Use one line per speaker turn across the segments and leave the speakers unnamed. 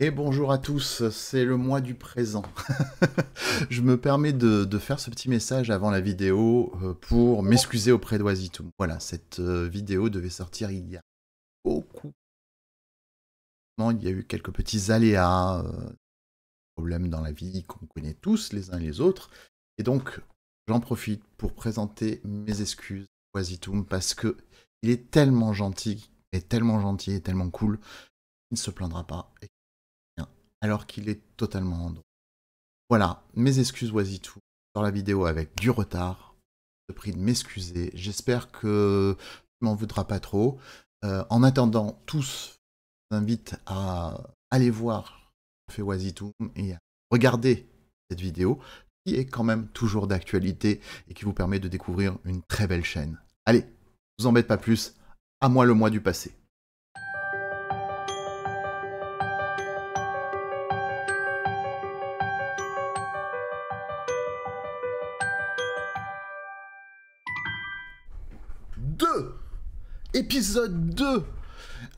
Et bonjour à tous, c'est le mois du présent. Je me permets de faire ce petit message avant la vidéo pour m'excuser auprès d'Oisitum. Voilà, cette vidéo devait sortir il y a beaucoup. Il y a eu quelques petits aléas, problèmes dans la vie qu'on connaît tous les uns les autres. Et donc, j'en profite pour présenter mes excuses à Oisitum parce que il est tellement gentil, et tellement gentil et tellement cool, il ne se plaindra pas. Alors qu'il est totalement en droit. Voilà, mes excuses Oisitum sur la vidéo avec du retard. Je te prie de m'excuser. J'espère que tu m'en voudras pas trop. En attendant, tous, je vous invite à aller voir ce que fait Oisitum et à regarder cette vidéo qui est quand même toujours d'actualité et qui vous permet de découvrir une très belle chaîne. Allez, je vous embête pas plus. À moi le mois du passé. Épisode 2.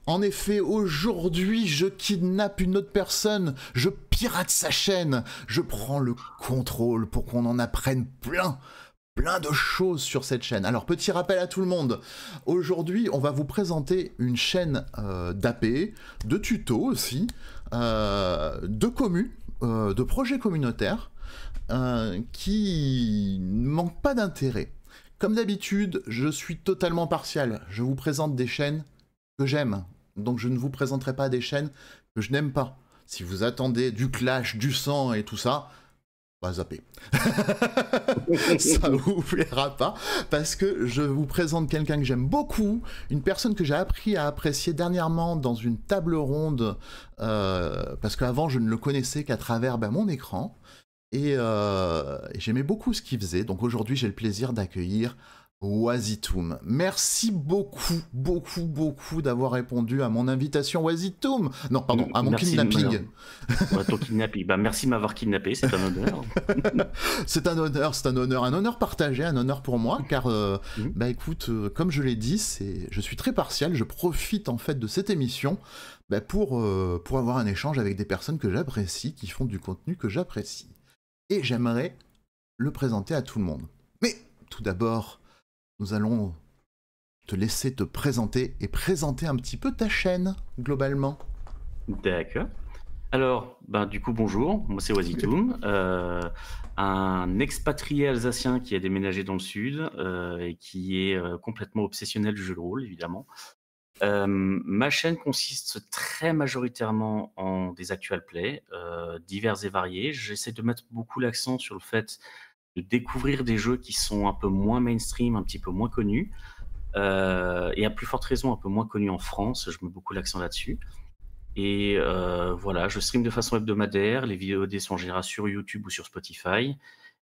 En effet, aujourd'hui, je kidnappe une autre personne, je pirate sa chaîne, je prends le contrôle pour qu'on en apprenne plein de choses sur cette chaîne. Alors, petit rappel à tout le monde, aujourd'hui, on va vous présenter une chaîne d'AP, de tutos aussi, de commu, de projets communautaires, qui ne manquent pas d'intérêt. Comme d'habitude, je suis totalement partial. Je vous présente des chaînes que j'aime. Donc je ne vous présenterai pas des chaînes que je n'aime pas. Si vous attendez du clash, du sang et tout ça, bah zappez. Ça vous plaira pas. Parce que je vous présente quelqu'un que j'aime beaucoup, une personne que j'ai appris à apprécier dernièrement dans une table ronde, parce qu'avant je ne le connaissais qu'à travers mon écran. Et j'aimais beaucoup ce qu'il faisait. Donc aujourd'hui, j'ai le plaisir d'accueillir Oisitum. Merci beaucoup d'avoir répondu à mon invitation, Oisitum. Non, pardon, à mon kidnapping.
Ouais, ton kidnapping. Bah, merci de m'avoir kidnappé, c'est un honneur.
C'est un honneur partagé, un honneur pour moi, car, écoute, comme je l'ai dit, je suis très partial, je profite en fait de cette émission pour avoir un échange avec des personnes que j'apprécie, qui font du contenu que j'apprécie. Et j'aimerais le présenter à tout le monde. Mais tout d'abord, nous allons te laisser te présenter et présenter un petit peu ta chaîne, globalement.
D'accord. Alors, du coup, bonjour, moi c'est Oisitum, un expatrié alsacien qui a déménagé dans le sud et qui est complètement obsessionnel du jeu de rôle, évidemment. Ma chaîne consiste très majoritairement en des actual plays, divers et variés. J'essaie de mettre beaucoup l'accent sur le fait de découvrir des jeux qui sont un peu moins mainstream, un petit peu moins connus, et à plus forte raison un peu moins connus en France. Je mets beaucoup l'accent là-dessus. Et voilà, je stream de façon hebdomadaire. Les VOD sont en général sur YouTube ou sur Spotify.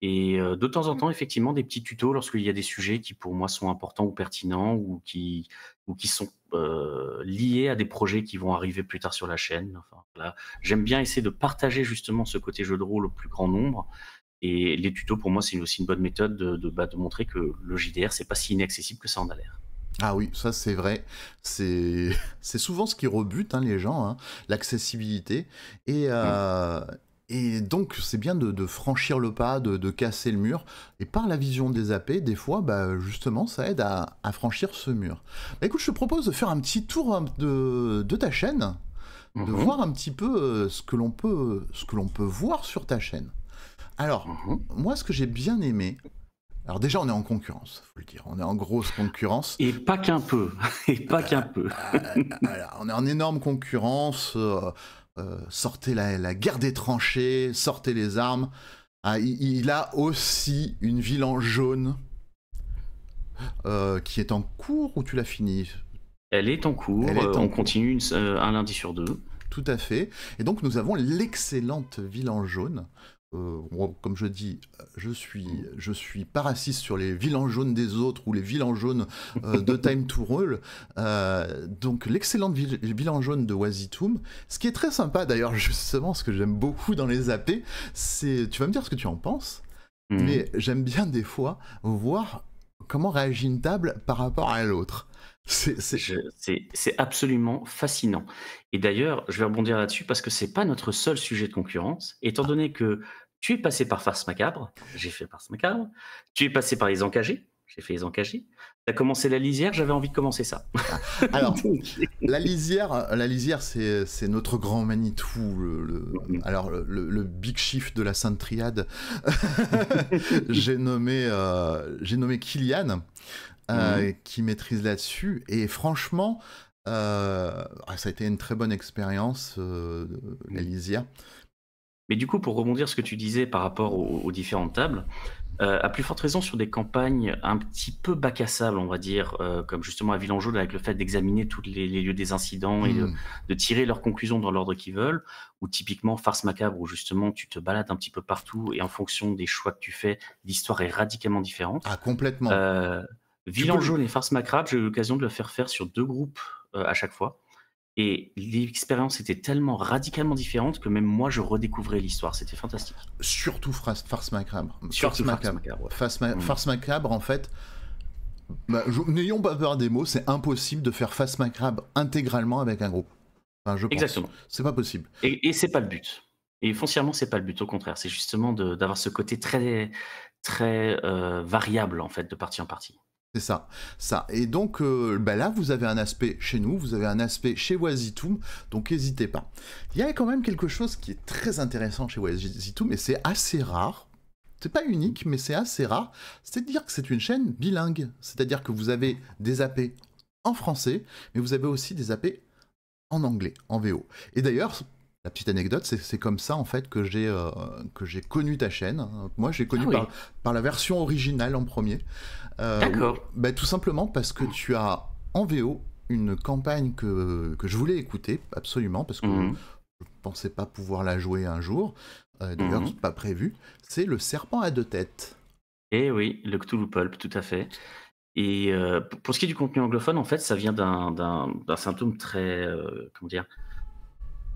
Et de temps en temps, effectivement, des petits tutos lorsqu'il y a des sujets qui, pour moi, sont importants ou pertinents ou qui sont liés à des projets qui vont arriver plus tard sur la chaîne. Enfin, voilà. J'aime bien essayer de partager justement ce côté jeu de rôle au plus grand nombre. Et les tutos, pour moi, c'est aussi une bonne méthode de montrer que le JDR, c'est pas si inaccessible que ça en a l'air.
Ah oui, ça c'est vrai. C'est souvent ce qui rebute les gens, l'accessibilité. Et donc c'est bien de franchir le pas, de casser le mur. Et par la vision des AP, des fois, justement, ça aide à franchir ce mur. Écoute, je te propose de faire un petit tour de ta chaîne, de voir un petit peu ce que l'on peut voir sur ta chaîne. Alors, moi, ce que j'ai bien aimé... Alors déjà, on est en concurrence, faut le dire. On est en grosse concurrence.
Et pas qu'un peu. Et pas qu'un peu.
On est en énorme concurrence. Sortez la guerre des tranchées, sortez les armes. Il a aussi une ville en jaune qui est en cours, ou tu l'as fini?
Elle est en cours. On continue un lundi sur deux.
Tout à fait. Et donc nous avons l'excellente ville en jaune. Comme je dis, je suis pas raciste sur les villans jaunes des autres ou les villans jaunes de Time to Roll. Donc l'excellente vilain jaune de Oisitum. Ce qui est très sympa d'ailleurs, justement, ce que j'aime beaucoup dans les AP, c'est, tu vas me dire ce que tu en penses, mais j'aime bien des fois voir comment réagit une table par rapport à l'autre. C'est
C'est absolument fascinant. Et d'ailleurs, je vais rebondir là-dessus parce que c'est pas notre seul sujet de concurrence, étant donné que tu es passé par Farce Macabre, j'ai fait Farce Macabre, tu es passé par Les Encagés, j'ai fait Les Encagés, tu as commencé La Lisière, j'avais envie de commencer ça.
alors,
Donc,
la lisière, c'est notre grand Manitou,
mmh
alors le big chief de la Sainte Triade. J'ai nommé Kylian,
mh.
qui maîtrise là-dessus, et franchement, ça a été une très bonne expérience, la
Mmh.
lisière.
Mais du coup, pour rebondir sur ce que tu disais par rapport aux différentes tables, à plus forte raison sur des campagnes un petit peu bac à sable, on va dire, comme justement à Villenjaude avec le fait d'examiner tous les lieux des incidents et
Hmm.
de tirer leurs conclusions dans l'ordre qu'ils veulent, ou typiquement Farce Macabre où justement tu te balades un petit peu partout et en fonction des choix que tu fais, l'histoire est radicalement différente.
Ah, complètement.
Heu,
Tu peux le...
Villenjaude et Farce Macabre, j'ai eu l'occasion de le faire faire sur 2 groupes, à chaque fois. Et l'expérience était tellement radicalement différente que même moi, je redécouvrais l'histoire. C'était fantastique.
Surtout Farce Macabre.
Surtout Farce Macabre, ouais. Mmh.
Farce Macabre, en fait, bah, n'ayons pas peur des mots, c'est impossible de faire Farce Macabre intégralement avec un groupe. Enfin, je pense.
Exactement.
C'est pas possible.
Et c'est pas le but. Et foncièrement, c'est pas le but, au contraire. C'est justement d'avoir ce côté très, très, variable, en fait, de partie en partie.
C'est ça, ça. Et donc, bah là, vous avez un aspect chez nous, vous avez un aspect chez Wazitoum, donc n'hésitez pas. Il y a quand même quelque chose qui est très intéressant chez Wazitoum, et c'est assez rare. C'est pas unique, mais c'est assez rare. C'est de dire que c'est une chaîne bilingue. C'est-à-dire que vous avez des AP en français, mais vous avez aussi des AP en anglais, en VO. Et d'ailleurs, la petite anecdote, c'est comme ça en fait que j'ai connu ta chaîne. Moi, j'ai
Ah
connu
oui,
par la version originale en premier.
d'accord.
Bah, tout simplement parce que tu as en VO une campagne que je voulais écouter absolument parce que
Mmh mh.
je pensais pas pouvoir la jouer un jour. D'ailleurs,
Mmh.
c'est pas prévu. C'est le serpent à deux têtes.
Et oui, le Cthulhu Pulp, tout à fait. Et pour ce qui est du contenu anglophone, en fait, ça vient d'un symptôme très, comment dire?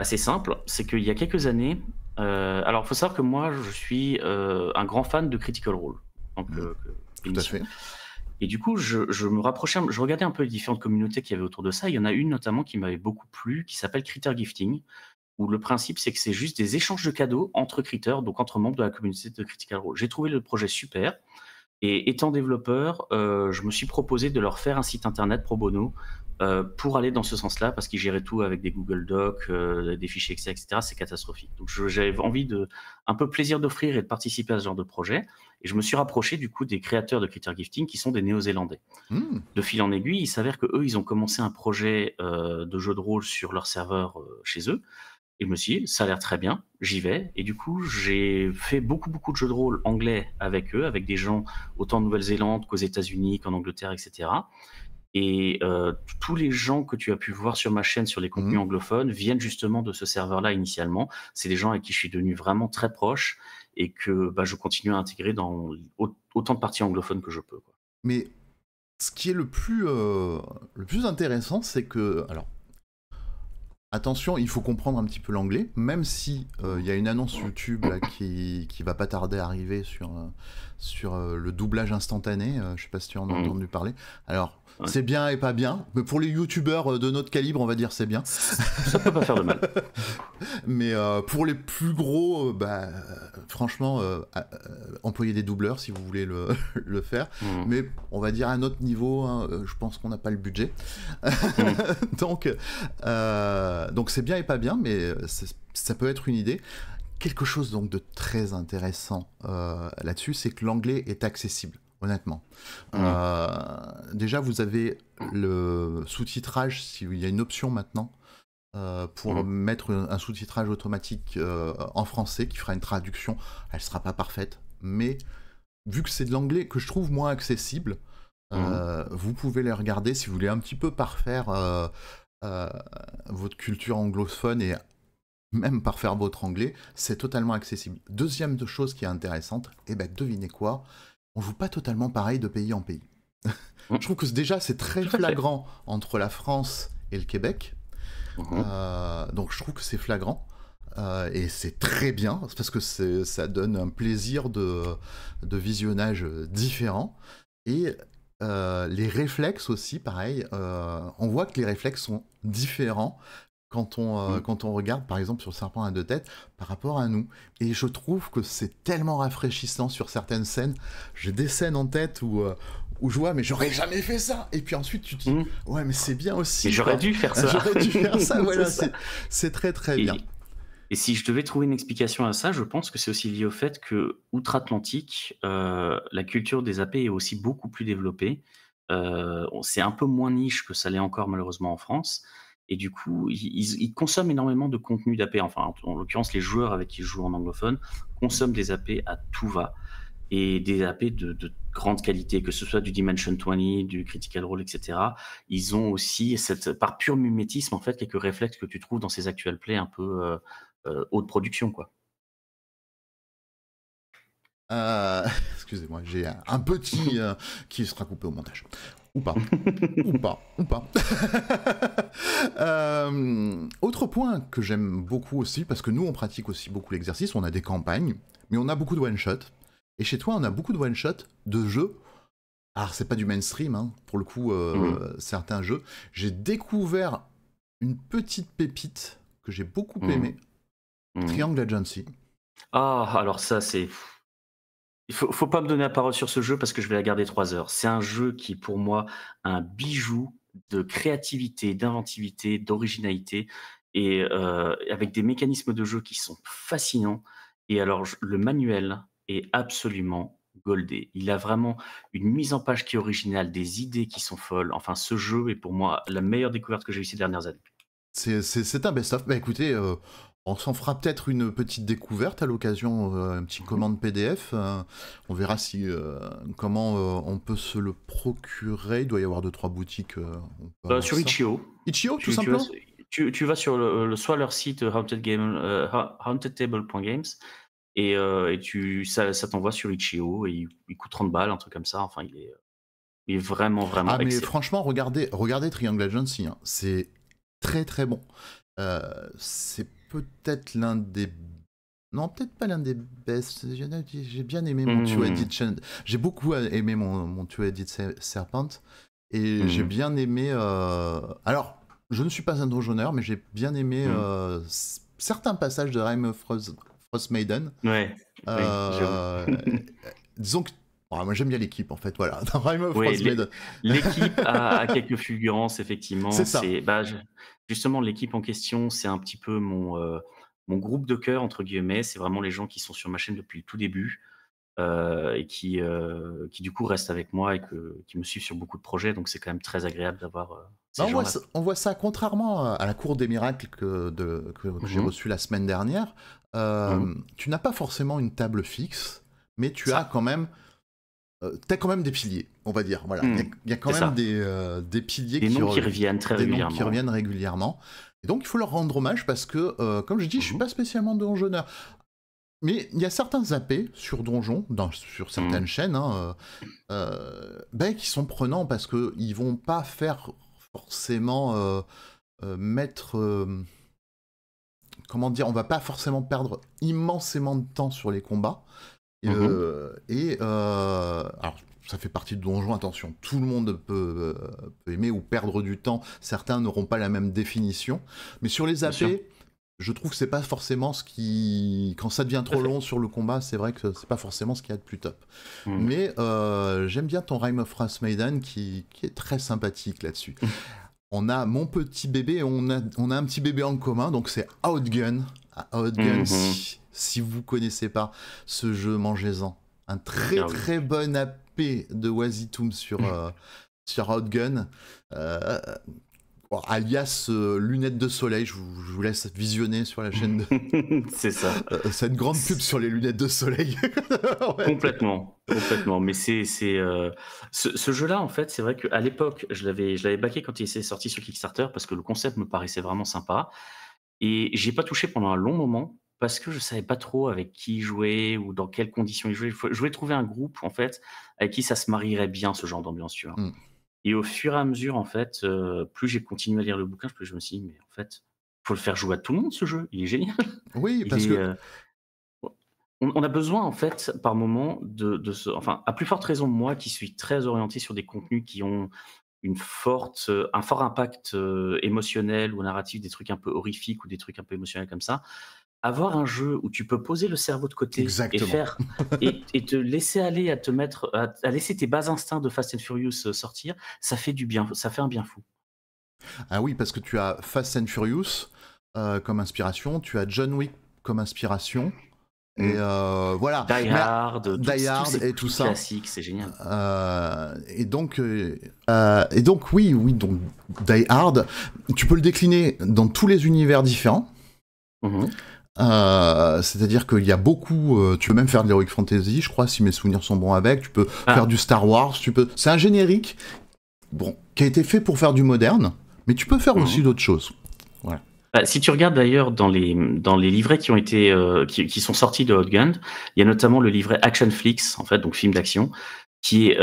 Assez simple, c'est qu'il y a quelques années, alors il faut savoir que moi je suis, un grand fan de Critical Role, en tant
Mm, tout à
qu'émission.
fait.
Et du coup, je me rapprochais, je regardais un peu les différentes communautés qu'il y avait autour de ça. Il y en a une notamment qui m'avait beaucoup plu, qui s'appelle Critter Gifting, où le principe c'est que c'est juste des échanges de cadeaux entre critters, donc entre membres de la communauté de Critical Role. J'ai trouvé le projet super. Et étant développeur, je me suis proposé de leur faire un site internet pro bono, pour aller dans ce sens-là, parce qu'ils géraient tout avec des Google Docs, des fichiers Excel, et cetera. C'est catastrophique. Donc j'avais envie de un peu plaisir d'offrir et de participer à ce genre de projet, et je me suis rapproché du coup des créateurs de Critter Gifting qui sont des Néo-Zélandais.
Mm,
De fil en aiguille, il s'avère qu'eux, ils ont commencé un projet, de jeu de rôle sur leur serveur, chez eux. Et je me suis dit: «Ça a l'air très bien, j'y vais», et du coup, j'ai fait beaucoup, beaucoup de jeux de rôle anglais avec eux, avec des gens autant en Nouvelle-Zélande qu'aux États-Unis, qu'en Angleterre, et cetera. Et tous les gens que tu as pu voir sur ma chaîne sur les contenus
mm.
anglophones viennent justement de ce serveur-là initialement. C'est des gens avec qui je suis devenu vraiment très proche et que, bah, je continue à intégrer dans autant de parties anglophones que je peux, quoi.
Mais ce qui est le plus intéressant, c'est que, alors, attention, il faut comprendre un petit peu l'anglais, même si il y a une annonce YouTube là, qui va pas tarder à arriver sur le doublage instantané. Je sais pas si tu en as
Mmh.
entendu parler. Alors,
Ouais.
c'est bien et pas bien, mais pour les youtubeurs de notre calibre, on va dire c'est bien.
Ça peut pas faire de mal.
Mais pour les plus gros, bah, franchement, employez des doubleurs si vous voulez le faire.
Mmh.
Mais on va dire à notre niveau, hein, je pense qu'on n'a pas le budget.
Mmh.
Donc c'est bien et pas bien, mais ça peut être une idée. Quelque chose donc de très intéressant là-dessus, c'est que l'anglais est accessible, honnêtement.
Mmh.
Déjà, vous avez le sous-titrage, s'il y a une option maintenant pour
Mmh.
mettre un sous-titrage automatique en français qui fera une traduction. Elle sera pas parfaite, mais vu que c'est de l'anglais que je trouve moins accessible,
Mmh.
vous pouvez les regarder si vous voulez un petit peu parfaire euh, votre culture anglophone et même parfaire votre anglais, c'est totalement accessible. Deuxième chose qui est intéressante, et ben devinez quoi, on joue pas totalement pareil de pays en pays.
Mmh.
Je trouve que déjà c'est très
Tout à fait.
flagrant entre la France et le Québec.
Mmh.
Donc je trouve que c'est flagrant. Et c'est très bien parce que ça donne un plaisir de visionnage différent. Et Les réflexes aussi, pareil, on voit que les réflexes sont différents
Mmh.
quand on regarde, par exemple, sur Serpent à deux têtes, par rapport à nous. Et je trouve que c'est tellement rafraîchissant sur certaines scènes. J'ai des scènes en tête où je vois, mais j'aurais jamais fait ça. Et puis ensuite, tu te dis,
Mmh.
ouais, mais c'est bien
Mais
aussi,
j'aurais
quoi.
dû faire ça.
J'aurais dû faire ça,
C'est
voilà,
ça.
c'est très très bien.
Et et si je devais trouver une explication à ça, je pense que c'est aussi lié au fait que outre-Atlantique, la culture des AP est aussi beaucoup plus développée. On c'est un peu moins niche que ça l'est encore malheureusement en France et du coup, ils consomment énormément de contenu d'AP. Enfin, en l'occurrence, les joueurs avec qui je joue en anglophone consomment des AP à tout va et des AP de grande qualité, que ce soit du Dimension 20, du Critical Role, et cetera. Ils ont aussi cette par pur mimétisme, en fait, quelques réflexes que tu trouves dans ces actual plays un peu, haute production, quoi.
Excusez-moi, j'ai un petit qui sera coupé au montage. Ou pas. Ou pas, ou pas. Autre point que j'aime beaucoup aussi, parce que nous on pratique aussi beaucoup l'exercice, on a des campagnes, mais on a beaucoup de one-shot. Et chez toi, on a beaucoup de one-shot de jeux. Alors, c'est pas du mainstream, hein, pour le coup,
Mmh.
certains jeux. J'ai découvert une petite pépite que j'ai beaucoup
Mmh.
aimée,
Mmh.
Triangle Agency.
Ah, alors ça, c'est il faut pas me donner la parole sur ce jeu parce que je vais la garder 3 heures. C'est un jeu qui, pour moi, un bijou de créativité, d'inventivité, d'originalité et avec des mécanismes de jeu qui sont fascinants et alors j le manuel est absolument goldé. Il a vraiment une mise en page qui est originale, des idées qui sont folles. Enfin, ce jeu est pour moi la meilleure découverte que j'ai eue ces dernières années.
C'est un best-of. Bah écoutez, on s'en fera peut-être une petite découverte à l'occasion, un petit
Mmh.
commande PDF. On verra si comment on peut se le procurer. Il doit y avoir deux trois boutiques, on peut avoir
Sur
ça.
Itch.io,
Itch.io, tout
tu vas
simplement.
s tu vas sur soit leur site, hauntedtable.games et tu ça t'envoie sur Itch.io et il coûte 30 balles, un truc comme ça. Enfin, il est vraiment, vraiment
Ah mais
excellent.
franchement, regardez Triangle Agency, hein. C'est très très bon. Euh, c'est peut-être l'un des... Non, peut-être pas l'un des best. J'ai bien aimé mon
Mmh.
Two-Headed J'ai beaucoup aimé mon Two-Headed Serpent. Et j'ai
Mmh.
bien aimé... Alors, je ne suis pas un donjonneur, mais j'ai bien aimé
Mmh.
certains passages de Rime of Frost Maiden.
Ouais, oui, j'avoue.
Euh, Disons que... moi j'aime bien l'équipe en fait, voilà. Dans Rime of
Oui,
Frost Maiden.
l'équipe a quelques fulgurances effectivement.
C'est ça.
C'est bah, je justement l'équipe en question, c'est un petit peu mon «groupe de cœur» entre guillemets. C'est vraiment les gens qui sont sur ma chaîne depuis le tout début, et qui du coup restent avec moi et qui me suivent sur beaucoup de projets, donc c'est quand même très agréable d'avoir,
Bah,
ces gens-là, quoi.
on voit ça, contrairement à la Cour des Miracles que j'ai
Mmh.
reçue la semaine dernière.
Mmh.
Tu n'as pas forcément une table fixe, mais tu as
Ça.
quand même, t'as quand même des piliers, on va dire. Voilà,
Mmh.
il y a quand
C'est
même
ça.
des piliers
Des noms qui reviennent très
des noms qui
régulièrement, ouais.
reviennent régulièrement. Et donc, il faut leur rendre hommage parce que, comme je dis, je suis
Mmh.
pas spécialement donjonneur. Mais il y a certains AP sur Donjon, sur
Mmh.
certaines chaînes, hein, ben, qui sont prenants parce qu'ils vont pas faire forcément mettre. Comment dire, on va pas forcément perdre immensément de temps sur les combats.
Mmh.
Alors, ça fait partie de Donjon, attention, tout le monde peut aimer ou perdre du temps. Certains n'auront pas la même définition. Mais sur les
Bien sûr,
AP, je trouve que c'est pas forcément ce qui. Quand ça devient
tout à
trop
fait.
long sur le combat, c'est vrai que c'est pas forcément ce qu'il y a de plus top.
Mmh.
Mais j'aime bien ton Rime of Frost Maiden qui est très sympathique là-dessus. On a mon petit bébé, on a un petit bébé en commun, donc c'est Outgun. Outgun,
Mmh.
si vous connaissez pas ce jeu, mangez-en. Un très
Ah oui.
très bon AP de Wazitoum sur Outgun. Euh, Alias lunettes de soleil, je vous laisse visionner sur la chaîne de...
C'est ça.
cette grande pub sur les lunettes de soleil. Ouais.
Complètement, complètement. Mais ce jeu-là, en fait, c'est vrai qu'à l'époque, je l'avais backé quand il s'est sorti sur Kickstarter parce que le concept me paraissait vraiment sympa et j'y ai pas touché pendant un long moment parce que je savais pas trop avec qui jouer ou dans quelles conditions y jouer. Je voulais trouver un groupe, en fait, avec qui ça se marierait bien, ce genre d'ambiance, tu vois?
Mm.
Et au fur et à mesure, en fait, plus j'ai continué à lire le bouquin, plus je me suis dit: «Mais en fait, faut le faire jouer à tout le monde ce jeu, il est génial».
Oui,
Il
parce
est,
que
on a besoin en fait par moment enfin à plus forte raison moi qui suis très orienté sur des contenus qui ont un fort impact émotionnel ou narratif, des trucs un peu horrifiques ou des trucs un peu émotionnels comme ça. Avoir un jeu où tu peux poser le cerveau de côté et
Exactement.
faire et te laisser aller à laisser tes bas instincts de Fast and Furious sortir, ça fait du bien, ça fait un bien fou.
Ah oui, parce que tu as Fast and Furious comme inspiration, tu as John Wick comme inspiration, et
Mm.
voilà.
Die
Mais
Hard,
Die
tous
Hard
ces
et tout
petits
ça.
classiques, c'est génial.
Et donc oui, donc Die Hard, tu peux le décliner dans tous les univers différents.
Mhm.
C'est-à-dire qu'il y a beaucoup, tu peux même faire de l'heroic fantasy, je crois, si mes souvenirs sont bons avec. Tu peux faire
Ah,
du Star Wars, tu peux. C'est un générique, bon, qui a été fait pour faire du moderne, mais tu peux faire aussi
mhm.
d'autres choses. Voilà.
Bah, si tu regardes d'ailleurs dans les livrets qui ont été qui sont sortis de Hot Gun, il y a notamment le livret Action Flix, en fait, donc film d'action, qui est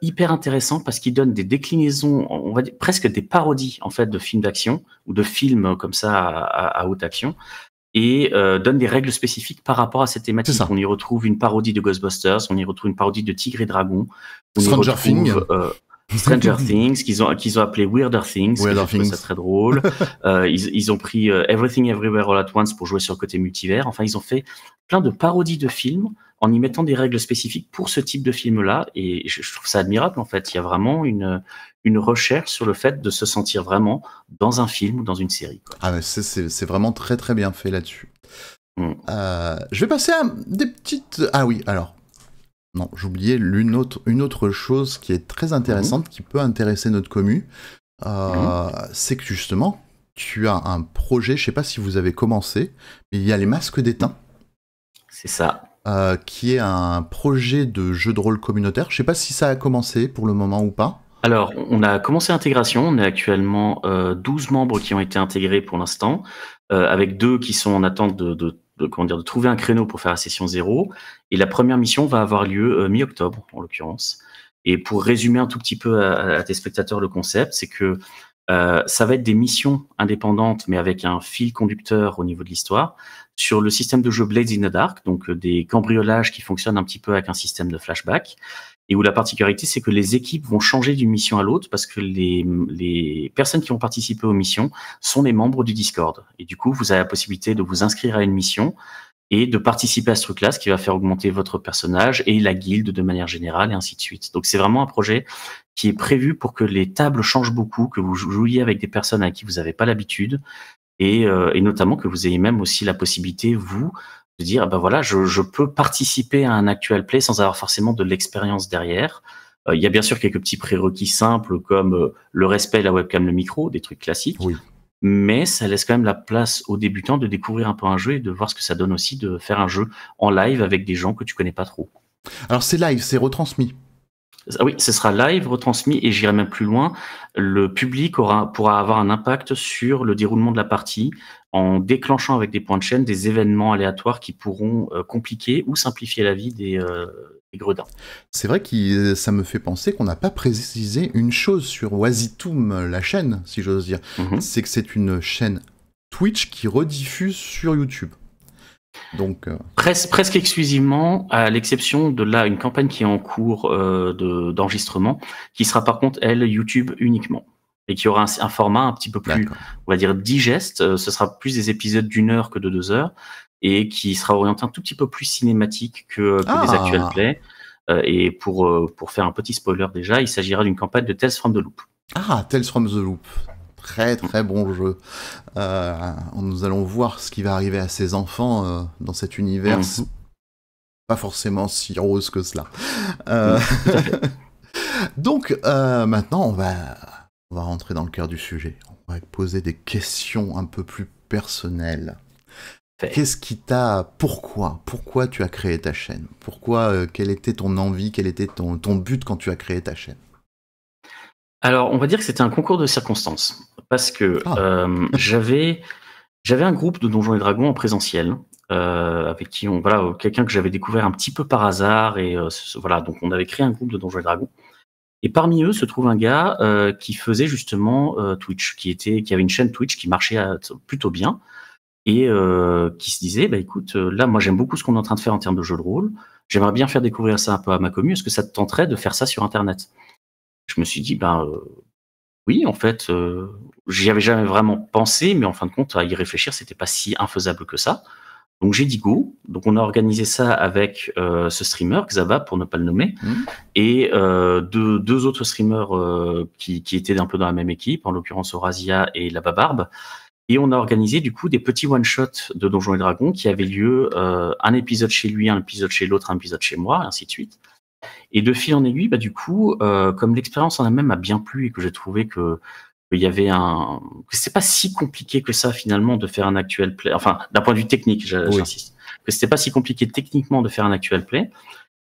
hyper intéressant parce qu'il donne des déclinaisons, on va dire presque des parodies en fait de films d'action ou de films comme ça à haute action et donne des règles spécifiques par rapport à cette
C'est
thématique.
ça.
On y retrouve une parodie de Ghostbusters, on y retrouve une parodie de Tigre et Dragon, on y
Stranger Things.
retrouve Stranger Things qu'ils ont appelé Weirder Things, que
Weirder
j'ai trouvé ça
Things.
très drôle. Ils ont pris Everything Everywhere All at Once pour jouer sur le côté multivers. Enfin, ils ont fait plein de parodies de films en y mettant des règles spécifiques pour ce type de film-là. Et je trouve ça admirable, en fait. Il y a vraiment une recherche sur le fait de se sentir vraiment dans un film ou dans une série, quoi.
Ah, mais c'est vraiment très très bien fait là-dessus.
Mm.
Je vais passer à des petites. Ah oui, alors. Non, j'oubliais une autre chose qui est très
Mhm.
intéressante, qui peut intéresser notre commu.
Mhm.
C'est que justement, tu as un projet, je sais pas si vous avez commencé, mais il y a les masques d'étain,
C'est ça.
qui est un projet de jeu de rôle communautaire. Je sais pas si ça a commencé pour le moment ou pas.
Alors, on a commencé l'intégration. On est actuellement 12 membres qui ont été intégrés pour l'instant, avec 2 qui sont en attente comment dire, de trouver un créneau pour faire la session 0. Et la première mission va avoir lieu mi-octobre, en l'occurrence. Et pour résumer un tout petit peu à tes spectateurs le concept, c'est que ça va être des missions indépendantes, mais avec un fil conducteur au niveau de l'histoire, sur le système de jeu Blades in the Dark, donc des cambriolages qui fonctionnent un petit peu avec un système de flashback, et où la particularité, c'est que les équipes vont changer d'une mission à l'autre parce que les personnes qui vont participer aux missions sont les membres du Discord. Et du coup, vous avez la possibilité de vous inscrire à une mission et de participer à ce truc-là, ce qui va faire augmenter votre personnage et la guilde de manière générale, et ainsi de suite. Donc c'est vraiment un projet qui est prévu pour que les tables changent beaucoup, que vous jouiez avec des personnes à qui vous n'avez pas l'habitude, et notamment que vous ayez même aussi la possibilité, vous, de dire, ah ben voilà, je peux participer à un actual play sans avoir forcément de l'expérience derrière. Il y a bien sûr quelques petits prérequis simples comme le respect, la webcam, le micro, des trucs classiques,
Oui.
mais ça laisse quand même la place aux débutants de découvrir un peu un jeu et de voir ce que ça donne aussi de faire un jeu en live avec des gens que tu connais pas trop.
Alors c'est live, c'est retransmis.
Ah oui, ce sera live, retransmis, et j'irai même plus loin. Le public pourra avoir un impact sur le déroulement de la partie en déclenchant avec des points de chaîne des événements aléatoires qui pourront compliquer ou simplifier la vie des gredins.
C'est vrai que ça me fait penser qu'on n'a pas précisé une chose sur Oisitum, la chaîne, si j'ose dire.
Mhm.
C'est que c'est une chaîne Twitch qui rediffuse sur YouTube. Donc,
Presque exclusivement, à l'exception de là, une campagne qui est en cours d'enregistrement, qui sera par contre, elle, YouTube uniquement. Et qui aura un format un petit peu plus,
d'accord.
on va dire, digeste. Ce sera plus des épisodes d'1 heure que de 2 heures, et qui sera orienté un tout petit peu plus cinématique que des actual
Ah,
plays. Et pour faire un petit spoiler déjà, il s'agira d'une campagne de Tales from the Loop.
Tales from the Loop. Très très bon jeu. Nous allons voir ce qui va arriver à ces enfants dans cet univers.
Mhm.
Pas forcément si rose que cela.
Tout à fait.
Donc maintenant, on va rentrer dans le cœur du sujet. On va poser des questions un peu plus personnelles.
Fait.
Qu'est-ce qui t'a... Pourquoi tu as créé ta chaîne? Pourquoi, quelle était ton envie? Quel était ton but quand tu as créé ta chaîne?
Alors, on va dire que c'était un concours de circonstances. Parce que
Ah,
j'avais un groupe de Donjons et Dragons en présentiel, avec qui voilà, quelqu'un que j'avais découvert un petit peu par hasard, et voilà, donc on avait créé un groupe de Donjons et Dragons. Et parmi eux se trouve un gars qui faisait justement Twitch, qui avait une chaîne Twitch qui marchait plutôt bien. et qui se disait: «Bah, écoute, là, moi, j'aime beaucoup ce qu'on est en train de faire en termes de jeu de rôle. J'aimerais bien faire découvrir ça un peu à ma commu. Est-ce que ça te tenterait de faire ça sur internet?» Je me suis dit: «Ben, oui, en fait, j'y avais jamais vraiment pensé, mais en fin de compte, à y réfléchir, c'était pas si infaisable que ça». Donc j'ai dit go. Donc on a organisé ça avec, ce streamer, Xaba, pour ne pas le nommer,
Mmh.
et deux autres streamers, qui étaient un peu dans la même équipe, en l'occurrence Horazia et la Babarbe. Et on a organisé du coup des petits one-shots de Donjons et Dragons qui avaient lieu, un épisode chez lui, un épisode chez l'autre, un épisode chez moi, et ainsi de suite. Et de fil en aiguille, bah, du coup, comme l'expérience en elle-même m'a bien plu et que j'ai trouvé qu'il y avait que c'est pas si compliqué que ça finalement de faire un actual play, enfin d'un point de vue technique,
Oui.
j'insiste, que c'était pas si compliqué techniquement de faire un actual play,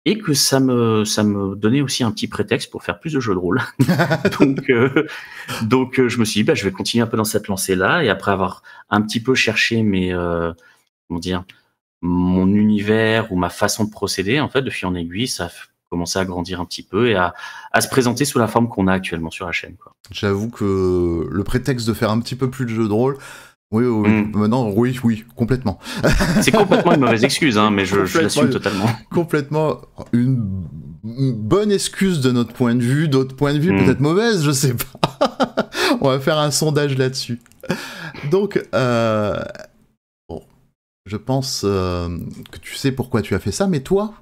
et que ça me donnait aussi un petit prétexte pour faire plus de jeux de rôle. Donc, je me suis dit, bah, je vais continuer un peu dans cette lancée-là, et après avoir un petit peu cherché comment dire, mon univers ou ma façon de procéder, en fait, de fil en aiguille, ça a commencé à grandir un petit peu et à se présenter sous la forme qu'on a actuellement sur la chaîne, quoi.
J'avoue que le prétexte de faire un petit peu plus de jeux de rôle, oui, maintenant, oui, complètement.
C'est complètement une mauvaise excuse, hein, mais je l'assume totalement.
Complètement une bonne excuse de notre point de vue, d'autres points de vue peut-être mauvaises, je sais pas. On va faire un sondage là-dessus. Donc, bon, je pense que tu sais pourquoi tu as fait ça, mais toi,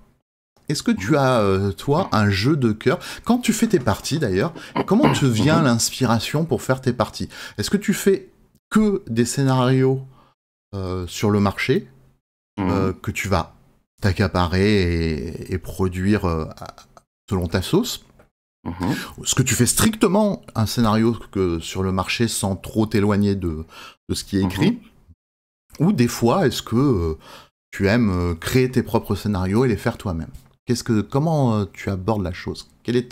est-ce que tu as, toi, un jeu de cœur? Quand tu fais tes parties, d'ailleurs, comment te vient l'inspiration pour faire tes parties? Est-ce que tu fais que des scénarios sur le marché que tu vas t'accaparer et produire selon ta sauce? Est-ce que tu fais strictement un scénario sur le marché sans trop t'éloigner de ce qui est écrit? Ou des fois, est-ce que tu aimes créer tes propres scénarios et les faire toi-même? Comment tu abordes la chose? Quelles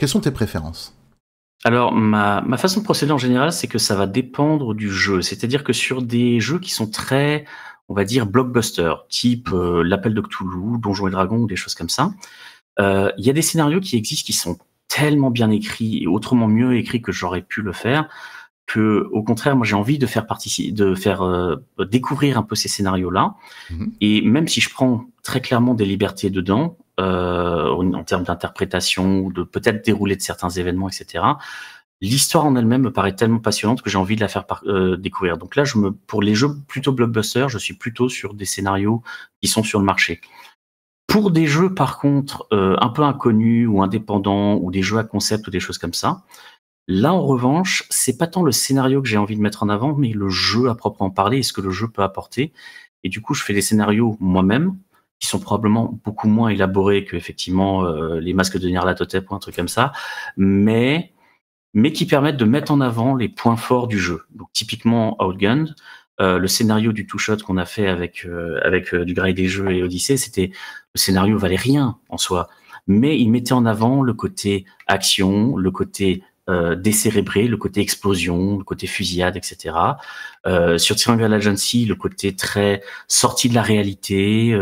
sont tes préférences?
Alors, ma façon de procéder en général, c'est que ça va dépendre du jeu. C'est-à-dire que sur des jeux qui sont très, on va dire, blockbuster, type l'Appel de Cthulhu, Donjons et Dragons, ou des choses comme ça, il y a des scénarios qui existent qui sont tellement bien écrits et autrement mieux écrits que j'aurais pu le faire, que, au contraire, moi j'ai envie de faire découvrir un peu ces scénarios-là. Et même si je prends très clairement des libertés dedans, en termes d'interprétation ou de peut-être dérouler de certains événements, etc., l'histoire en elle-même me paraît tellement passionnante que j'ai envie de la faire découvrir. Donc là, pour les jeux plutôt blockbusters, je suis plutôt sur des scénarios qui sont sur le marché. Pour des jeux, par contre, un peu inconnus ou indépendants, ou des jeux à concept ou des choses comme ça, là, en revanche, c'est pas tant le scénario que j'ai envie de mettre en avant, mais le jeu à proprement parler et ce que le jeu peut apporter. Et du coup, je fais des scénarios moi-même, qui sont probablement beaucoup moins élaborés que, effectivement, les masques de Nyarlathotep ou un truc comme ça, mais qui permettent de mettre en avant les points forts du jeu. Donc typiquement Outgunned, le scénario du two-shot qu'on a fait avec du Grail des Jeux et Odyssée, le scénario valait rien en soi, mais il mettait en avant le côté action, le côté décérébré, le côté explosion, le côté fusillade, etc. Sur Triangle Agency, le côté très sorti de la réalité,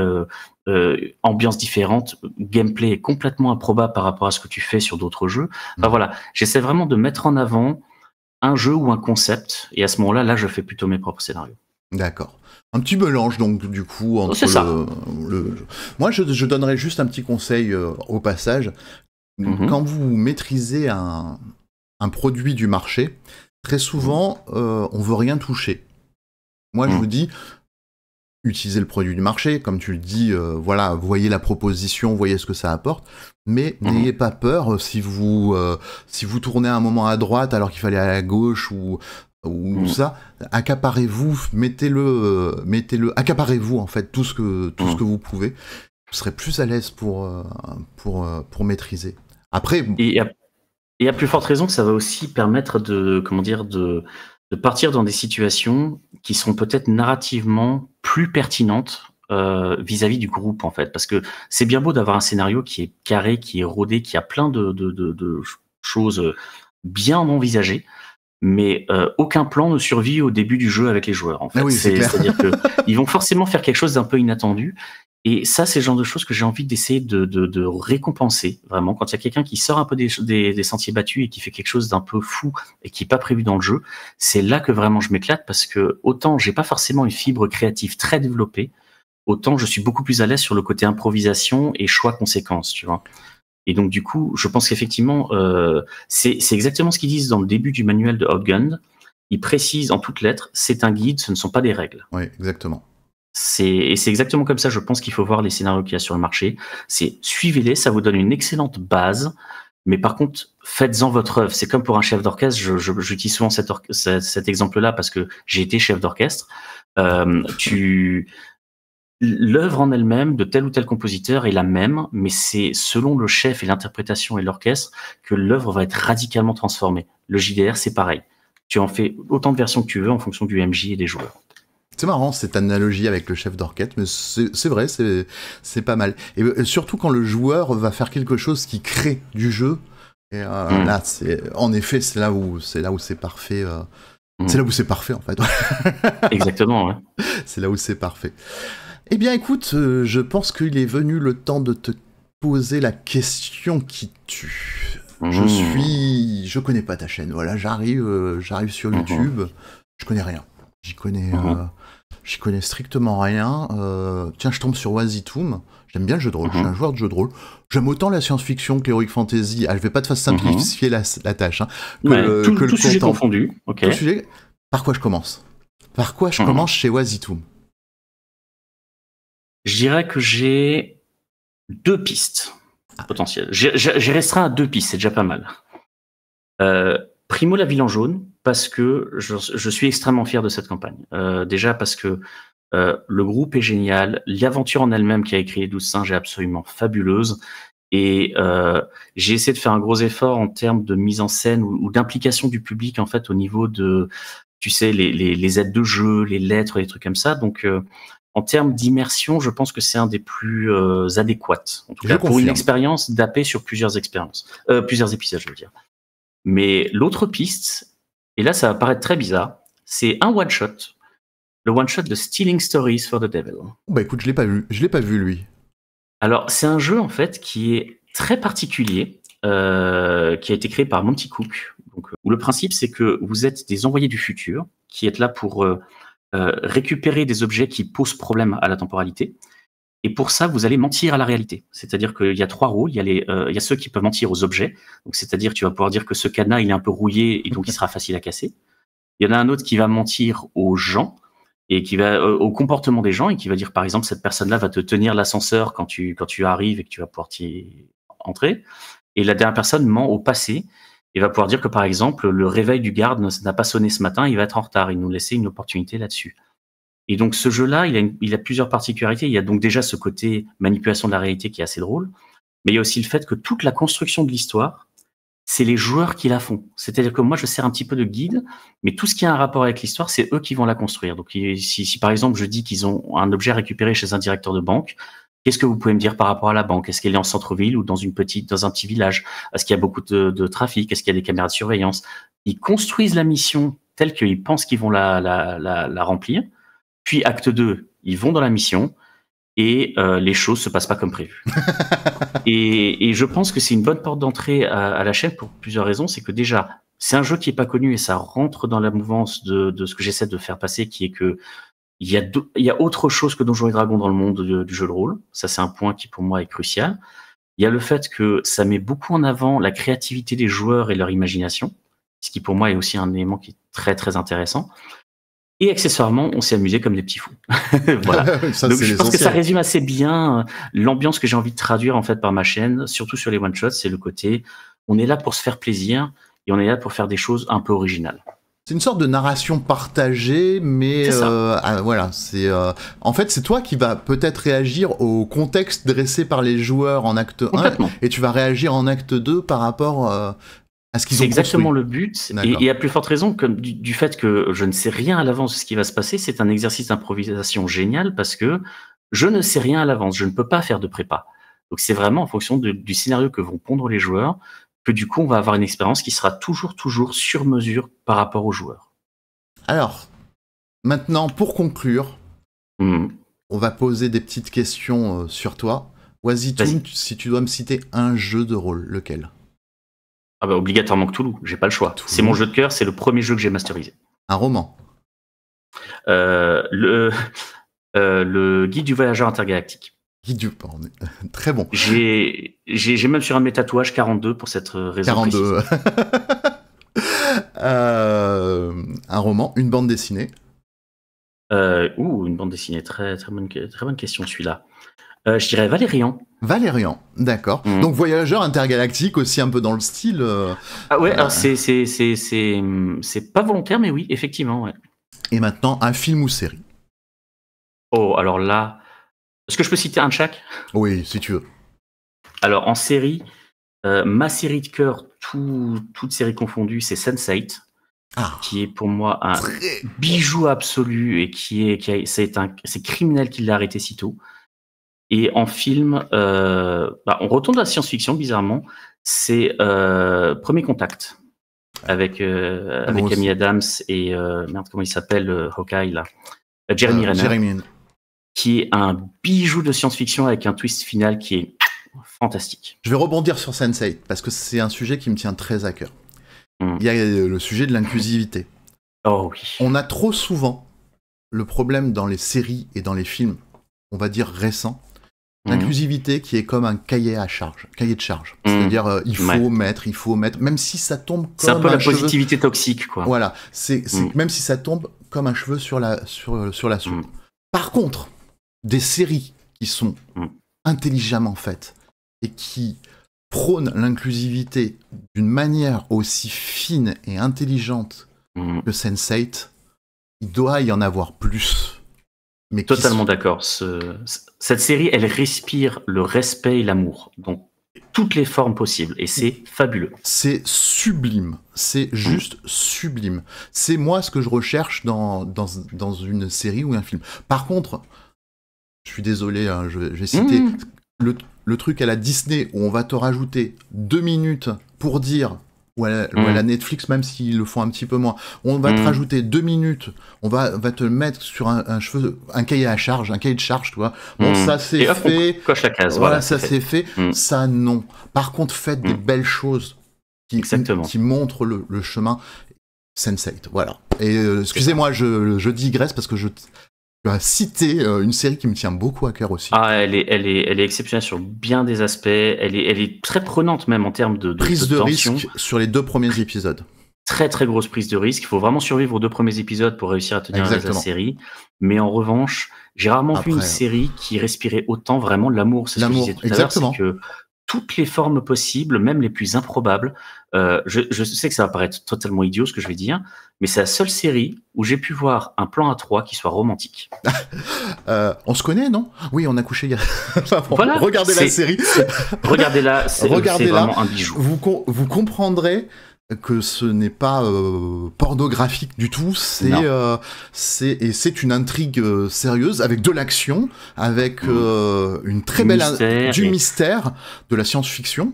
ambiance différente, gameplay complètement improbable par rapport à ce que tu fais sur d'autres jeux. Enfin voilà, j'essaie vraiment de mettre en avant un jeu ou un concept, et à ce moment-là, je fais plutôt mes propres scénarios.
D'accord. Un petit mélange, donc, du coup, entre Moi, je donnerais juste un petit conseil au passage. Quand vous maîtrisez un produit du marché, très souvent, on veut rien toucher. Moi, je vous dis, utilisez le produit du marché, comme tu le dis, voilà, voyez la proposition, voyez ce que ça apporte, mais n'ayez pas peur si vous tournez un moment à droite alors qu'il fallait aller à gauche ou ça, accaparez-vous, accaparez-vous en fait tout ce que vous pouvez. Vous serez plus à l'aise pour maîtriser. Après,
et à plus forte raison que ça va aussi permettre de partir dans des situations qui sont peut-être narrativement plus pertinentes vis-à-vis du groupe, en fait. Parce que c'est bien beau d'avoir un scénario qui est carré, qui est rodé, qui a plein de choses bien envisagées, mais aucun plan ne survit au début du jeu avec les joueurs, en fait.
Oui, c'est clair.
C'est-à-dire qu'ils vont forcément faire quelque chose d'un peu inattendu, Et ça, c'est le genre de choses que j'ai envie d'essayer de récompenser, vraiment. Quand il y a quelqu'un qui sort un peu des sentiers battus et qui fait quelque chose d'un peu fou et qui n'est pas prévu dans le jeu, c'est là que vraiment je m'éclate, parce que autant j'ai pas forcément une fibre créative très développée, autant je suis beaucoup plus à l'aise sur le côté improvisation et choix-conséquences, tu vois. Et donc du coup, je pense qu'effectivement, c'est exactement ce qu'ils disent dans le début du manuel de Outgunned. Ils précisent en toutes lettres, c'est un guide, ce ne sont pas des règles.
Oui, exactement.
Et c'est exactement comme ça, je pense qu'il faut voir les scénarios qu'il y a sur le marché. C'est suivez-les, ça vous donne une excellente base, mais par contre, faites-en votre œuvre. C'est comme pour un chef d'orchestre, j'utilise souvent cet exemple-là parce que j'ai été chef d'orchestre. L'œuvre en elle-même de tel ou tel compositeur est la même, mais c'est selon le chef et l'interprétation et l'orchestre que l'œuvre va être radicalement transformée. Le JDR, c'est pareil. Tu en fais autant de versions que tu veux en fonction du MJ et des joueurs.
C'est marrant cette analogie avec le chef d'orchestre, mais c'est vrai, c'est pas mal. Et surtout quand le joueur va faire quelque chose qui crée du jeu. Et là, en effet, c'est là où c'est parfait. C'est là où c'est parfait en fait.
Exactement. Ouais.
C'est là où c'est parfait. Eh bien, écoute, je pense qu'il est venu le temps de te poser la question qui tue. Je connais pas ta chaîne. Voilà, j'arrive sur YouTube. Je connais rien. J'y connais strictement rien. Tiens, je tombe sur Wazitoom. J'aime bien le jeu de rôle. Je suis un joueur de jeu de rôle. J'aime autant la science-fiction que l'heroic fantasy. Je vais pas te faire simplifier la tâche.
Tout sujet confondu. Okay.
Tout sujet. Par quoi je commence commence chez Wazitoom?
Je dirais que j'ai 2 pistes potentielles. J'ai restreint à 2 pistes, c'est déjà pas mal. Primo, la ville en jaune, parce que je suis extrêmement fier de cette campagne. Déjà parce que le groupe est génial, l'aventure en elle-même qui a écrit les 12 singes est absolument fabuleuse, et j'ai essayé de faire un gros effort en termes de mise en scène ou d'implication du public en fait au niveau de, tu sais, les aides de jeu, les lettres, les trucs comme ça. Donc en termes d'immersion, je pense que c'est un des plus adéquats. En tout cas, pour une expérience d'AP sur plusieurs épisodes, je veux dire. Mais l'autre piste, et là ça va paraître très bizarre, c'est un one-shot. Le one-shot de Stealing Stories for the Devil.
Bah écoute, je l'ai pas vu lui.
Alors c'est un jeu en fait qui est très particulier, qui a été créé par Monty Cook. Donc, où le principe c'est que vous êtes des envoyés du futur qui êtes là pour récupérer des objets qui posent problème à la temporalité. Et pour ça, vous allez mentir à la réalité. C'est-à-dire qu'il y a 3 rôles. Il y a ceux qui peuvent mentir aux objets. Donc, c'est-à-dire, tu vas pouvoir dire que ce cadenas, il est un peu rouillé et donc il sera facile à casser. Il y en a un autre qui va mentir aux gens et qui va au comportement des gens et qui va dire, par exemple, cette personne-là va te tenir l'ascenseur quand tu arrives et que tu vas pouvoir t'y entrer. Et la dernière personne ment au passé et va pouvoir dire que, par exemple, le réveil du garde n'a pas sonné ce matin, il va être en retard. Il nous laissait une opportunité là-dessus. Et donc ce jeu-là, il a plusieurs particularités. Il y a donc déjà ce côté manipulation de la réalité qui est assez drôle, mais il y a aussi le fait que toute la construction de l'histoire, c'est les joueurs qui la font. C'est-à-dire que moi, je sers un petit peu de guide, mais tout ce qui a un rapport avec l'histoire, c'est eux qui vont la construire. Donc si par exemple je dis qu'ils ont un objet récupéré chez un directeur de banque, qu'est-ce que vous pouvez me dire par rapport à la banque? Est-ce qu'elle est en centre-ville ou dans un petit village? Est-ce qu'il y a beaucoup de trafic? Est-ce qu'il y a des caméras de surveillance? Ils construisent la mission telle qu'ils pensent qu'ils vont la remplir. Puis acte 2, ils vont dans la mission et les choses se passent pas comme prévu. et je pense que c'est une bonne porte d'entrée à la chaîne pour plusieurs raisons. C'est que déjà, c'est un jeu qui est pas connu et ça rentre dans la mouvance de ce que j'essaie de faire passer, qui est que il y a autre chose que Donjons et Dragons dans le monde du jeu de rôle. Ça, c'est un point qui pour moi est crucial. Il y a le fait que ça met beaucoup en avant la créativité des joueurs et leur imagination, ce qui pour moi est aussi un élément qui est très très intéressant. Et accessoirement, on s'est amusé comme des petits fous. Voilà. Donc je pense que ça résume assez bien l'ambiance que j'ai envie de traduire en fait par ma chaîne, surtout sur les one-shots, c'est le côté on est là pour se faire plaisir et on est là pour faire des choses un peu originales.
C'est une sorte de narration partagée, mais voilà, en fait c'est toi qui vas peut-être réagir au contexte dressé par les joueurs en acte 1 et tu vas réagir en acte 2 par rapport à ce qu'ils ont construit.
C'est exactement le but, et à plus forte raison que du fait que je ne sais rien à l'avance de ce qui va se passer, c'est un exercice d'improvisation génial parce que je ne sais rien à l'avance, je ne peux pas faire de prépa. Donc c'est vraiment en fonction du scénario que vont pondre les joueurs que du coup on va avoir une expérience qui sera toujours sur mesure par rapport aux joueurs.
Alors, maintenant pour conclure, on va poser des petites questions sur toi. Wazitoum, si tu dois me citer un jeu de rôle, lequel?
Ah bah obligatoirement Cthulhu, j'ai pas le choix.
Cthulhu.
C'est mon jeu de cœur, c'est le premier jeu que j'ai masterisé.
Un roman?
Le Guide du voyageur intergalactique.
Très bon.
J'ai même sur un de mes tatouages 42 pour cette raison
42. Un roman, une bande dessinée?
Une bande dessinée, très bonne question celui-là. Je dirais Valérian.
Valérian, d'accord. Donc voyageur intergalactique aussi un peu dans le style.
Ah ouais, alors c'est pas volontaire, mais oui, effectivement, ouais.
Et maintenant, un film ou série?
Oh, alors là, est-ce que je peux citer un de chaque?
Oui, si tu veux.
Alors en série, ma série de cœur, toutes séries confondues, c'est Sense8, qui est pour moi un bijou absolu et c'est criminel qu'il l'a arrêté si tôt. Et en film, on retourne à la science-fiction, bizarrement. C'est Premier Contact avec Amy Adams et comment il s'appelle, Hawkeye là, Jeremy Renner, qui est un bijou de science-fiction avec un twist final qui est fantastique.
Je vais rebondir sur Sense8 parce que c'est un sujet qui me tient très à cœur. Il y a le sujet de l'inclusivité.
Oh oui.
On a trop souvent le problème dans les séries et dans les films, on va dire récents, l'inclusivité qui est comme un cahier de charge. C'est-à-dire, il faut mettre, même si ça tombe comme
c'est un peu la positivité toxique, quoi.
Voilà, même si ça tombe comme un cheveu sur la soupe. Par contre, des séries qui sont intelligemment faites et qui prônent l'inclusivité d'une manière aussi fine et intelligente que Sense8, il doit y en avoir plus. Mais
totalement d'accord. Cette série, elle respire le respect et l'amour. Donc, toutes les formes possibles. Et c'est fabuleux.
C'est sublime. C'est juste sublime. C'est moi ce que je recherche dans une série ou un film. Par contre, je suis désolé, hein, je vais citer le truc à la Disney où on va te rajouter 2 minutes pour dire, ou à la Netflix, même s'ils le font un petit peu moins, on va te rajouter 2 minutes, on va te mettre sur un cahier de charge, tu vois. Bon, ça c'est fait.
On coche la case.
Voilà, ça c'est fait. Ça, non. Par contre, faites des belles choses qui montrent le chemin. Sense8, voilà. Et excusez-moi, je digresse parce que je tu as cité une série qui me tient beaucoup à cœur aussi.
Ah, elle est exceptionnelle sur bien des aspects. Elle est très prenante même en termes de
prise de
tension.
risque sur les 2 premiers épisodes.
Très très grosse prise de risque. Il faut vraiment survivre aux 2 premiers épisodes pour réussir à tenir la série. Mais en revanche, j'ai rarement vu une série qui respirait autant vraiment l'amour. C'est ce que je disais tout à l'heure, c'est que toutes les formes possibles, même les plus improbables. Je sais que ça va paraître totalement idiot ce que je vais dire, mais c'est la seule série où j'ai pu voir un plan à 3 qui soit romantique.
On se connaît, non? Oui, on a couché hier.
Voilà,
regardez la série.
Regardez-la, c'est vraiment un bijou.
Vous comprendrez que ce n'est pas pornographique du tout, c'est une intrigue sérieuse avec de l'action, avec une très belle mystère, de la science-fiction.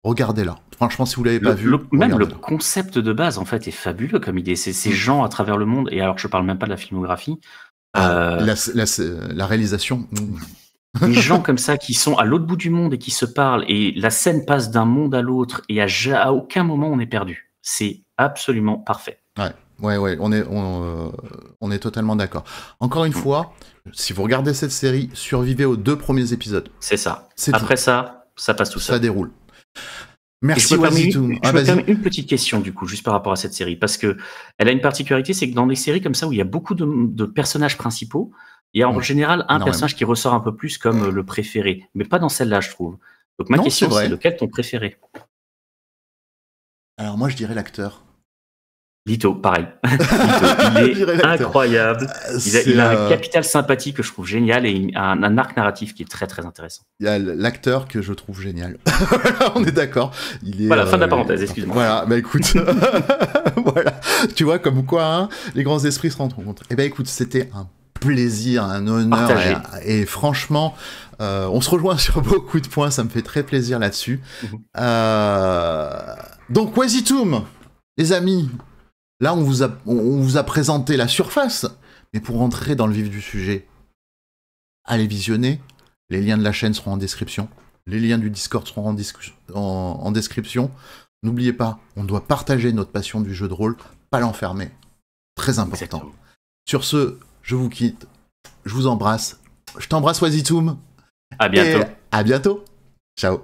Regardez-la. Franchement, si vous l'avez pas vu,
même le concept de base en fait est fabuleux comme idée. C'est ces gens à travers le monde, et alors je parle même pas de la filmographie.
La réalisation.
Des gens comme ça qui sont à l'autre bout du monde et qui se parlent, et la scène passe d'un monde à l'autre et à aucun moment on est perdu. C'est absolument parfait.
Ouais, on est totalement d'accord. Encore une fois, si vous regardez cette série, survivez aux 2 premiers épisodes.
C'est ça. Après ça passe tout seul.
Ça déroule. Merci,
Je me permets une petite question, du coup, juste par rapport à cette série, parce que elle a une particularité, c'est que dans des séries comme ça, où il y a beaucoup de personnages principaux, il y a en général un personnage qui ressort un peu plus comme le préféré, mais pas dans celle-là, je trouve. Donc ma question, c'est lequel ton préféré?
Alors moi, je dirais l'acteur.
Lito, pareil. Lito, il est incroyable. Il a un capital sympathie que je trouve génial et un arc narratif qui est très très intéressant.
Il y a l'acteur que je trouve génial. On est d'accord.
Voilà, fin de la parenthèse, excuse-moi.
Voilà, bah écoute, voilà. Tu vois, comme quoi, hein, les grands esprits se rencontrent. Eh ben écoute, c'était un plaisir, un honneur, et franchement, on se rejoint sur beaucoup de points, ça me fait très plaisir là-dessus. Donc Wazitoum, les amis, Là, on vous a présenté la surface, mais pour rentrer dans le vif du sujet, allez visionner. Les liens de la chaîne seront en description. Les liens du Discord seront en description. N'oubliez pas, on doit partager notre passion du jeu de rôle, pas l'enfermer. Très important.
Exactement.
Sur ce, je vous quitte. Je vous embrasse. Je t'embrasse, Wazitoum.
À bientôt.
Et à bientôt. Ciao.